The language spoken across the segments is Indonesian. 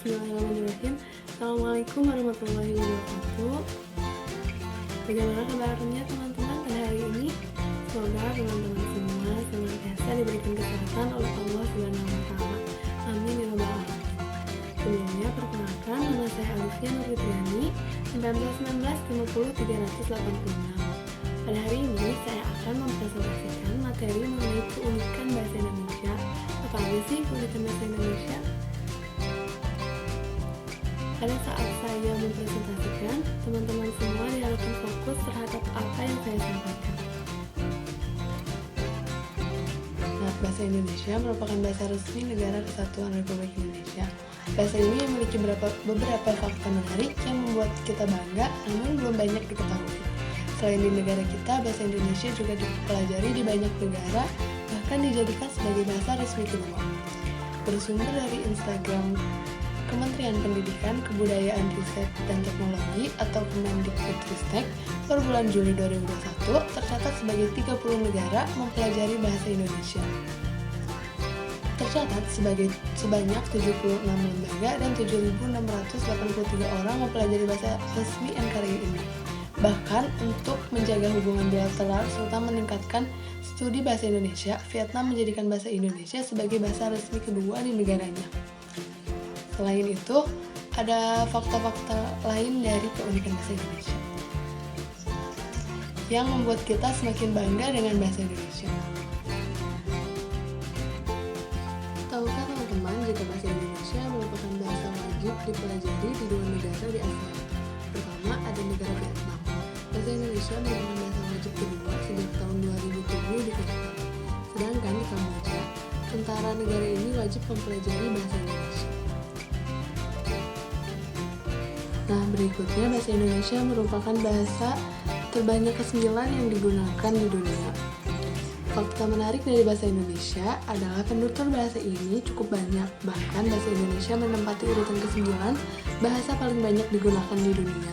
Bismillahirrahmanirrahim. Assalamualaikum warahmatullahi wabarakatuh. Bagaimana kabarnya teman-teman pada hari ini? Semoga teman-teman semua senantiasa diberikan kesehatan oleh Allah Subhanahu wa Ta'ala. Amin ya rabbal alamin. Sebelumnya perkenalkan, nama saya Alifia Nurfitriani, 1919 50 386. Pada hari ini saya akan mempresentasikan materi mengenai keunikan bahasa Indonesia. Apa aja sih keunikan bahasa Indonesia? Pada saat saya mempresentasikan, teman-teman semua diharapkan fokus terhadap apa yang saya sampaikan. Bahasa Indonesia merupakan bahasa resmi Negara Kesatuan Republik Indonesia. Bahasa ini memiliki beberapa fakta menarik yang membuat kita bangga, namun belum banyak diketahui. Selain di negara kita, bahasa Indonesia juga dipelajari di banyak negara, bahkan dijadikan sebagai bahasa resmi kedua. Bersumber dari Instagram Kementerian Pendidikan, Kebudayaan, Riset, dan Teknologi atau Kemendikbudristek per bulan Juli 2021 tercatat sebagai 30 negara mempelajari bahasa Indonesia. Tercatat sebanyak 76 lembaga dan 7.683 orang mempelajari bahasa resmi NKRI ini. Bahkan untuk menjaga hubungan bilateral serta meningkatkan studi bahasa Indonesia, Vietnam menjadikan bahasa Indonesia sebagai bahasa resmi kedua di negaranya. Selain itu, ada fakta-fakta lain dari keunikan bahasa Indonesia yang membuat kita semakin bangga dengan bahasa Indonesia. Tahukah teman-teman jika bahasa Indonesia merupakan bahasa wajib dipelajari di dua negara di ASEAN? Pertama, ada negara Vietnam. Bahasa Indonesia merupakan bahasa wajib kedua sejak tahun 2007 di Vietnam. Sedangkan di Kamboja, tentara negara ini wajib mempelajari bahasa Indonesia. Nah, berikutnya bahasa Indonesia merupakan bahasa terbanyak ke-9 yang digunakan di dunia. Fakta menarik dari bahasa Indonesia adalah penutur bahasa ini cukup banyak, bahkan bahasa Indonesia menempati urutan ke-9 bahasa paling banyak digunakan di dunia.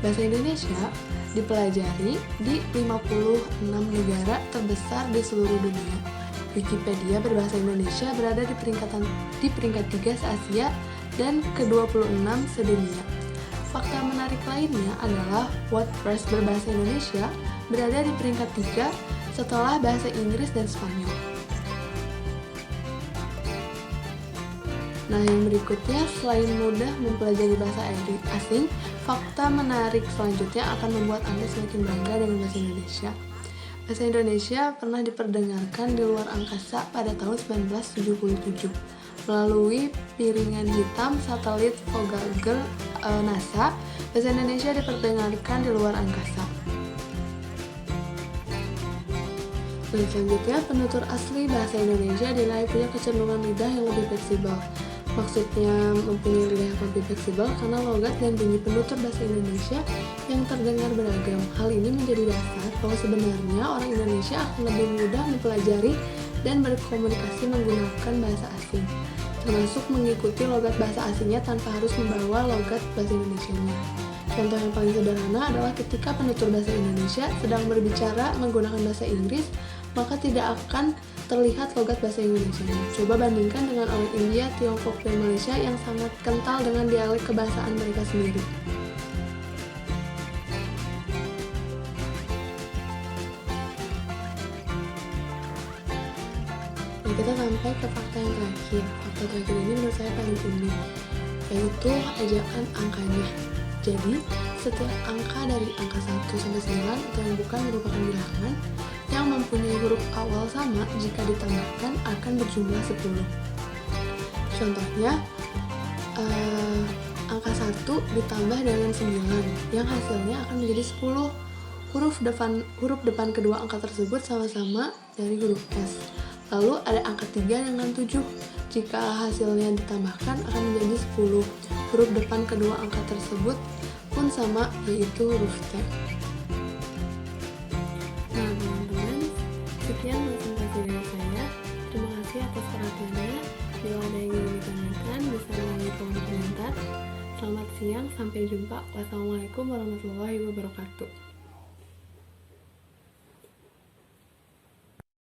Bahasa Indonesia dipelajari di 56 negara terbesar di seluruh dunia. Wikipedia berbahasa Indonesia berada di peringkat 3 se-Asia dan ke-26 sedunia. Fakta menarik lainnya adalah WordPress berbahasa Indonesia berada di peringkat 3 setelah bahasa Inggris dan Spanyol. Nah, yang berikutnya, selain mudah mempelajari bahasa asing, fakta menarik selanjutnya akan membuat Anda semakin bangga dengan bahasa Indonesia. Bahasa Indonesia pernah diperdengarkan di luar angkasa pada tahun 1977 melalui piringan hitam satelit Voyager NASA. Bahasa Indonesia diperdengarkan di luar angkasa. Dan selanjutnya, penutur asli bahasa Indonesia dinilai punya kecenderungan lidah yang lebih fleksibel. Maksudnya mempunyai lidah yang lebih fleksibel karena logat dan bunyi penutur bahasa Indonesia yang terdengar beragam. Hal ini menjadi dasar bahwa sebenarnya orang Indonesia akan lebih mudah mempelajari dan berkomunikasi menggunakan bahasa asing, termasuk mengikuti logat bahasa asingnya tanpa harus membawa logat bahasa Indonesianya. Contoh yang paling sederhana adalah ketika penutur bahasa Indonesia sedang berbicara menggunakan bahasa Inggris, maka tidak akan terlihat logat bahasa Indonesianya. Coba bandingkan dengan orang India, Tiongkok, dan Malaysia yang sangat kental dengan dialek kebahasaan mereka sendiri. Nah, kita sampai ke fakta yang terakhir. Fakta terakhir ini menurut saya paling unik, yaitu ejaan angkanya. Jadi, setiap angka dari angka 1 sampai 9 atau yang bukan merupakan bilangan yang mempunyai huruf awal sama jika ditambahkan akan berjumlah 10. Contohnya, angka 1 ditambah dengan 9 yang hasilnya akan menjadi 10. Huruf depan kedua angka tersebut sama-sama dari huruf S. Lalu ada angka 3 dengan 7. Jika hasilnya ditambahkan akan menjadi 10. Huruf depan kedua angka tersebut pun sama, yaitu huruf T. Nah, teman-teman, sekian presentasi dari saya. Terima kasih atas perhatiannya. Bila ada yang ingin ditanyakan, bisa melalui kolom komentar. Selamat siang, sampai jumpa. Wassalamualaikum warahmatullahi wabarakatuh.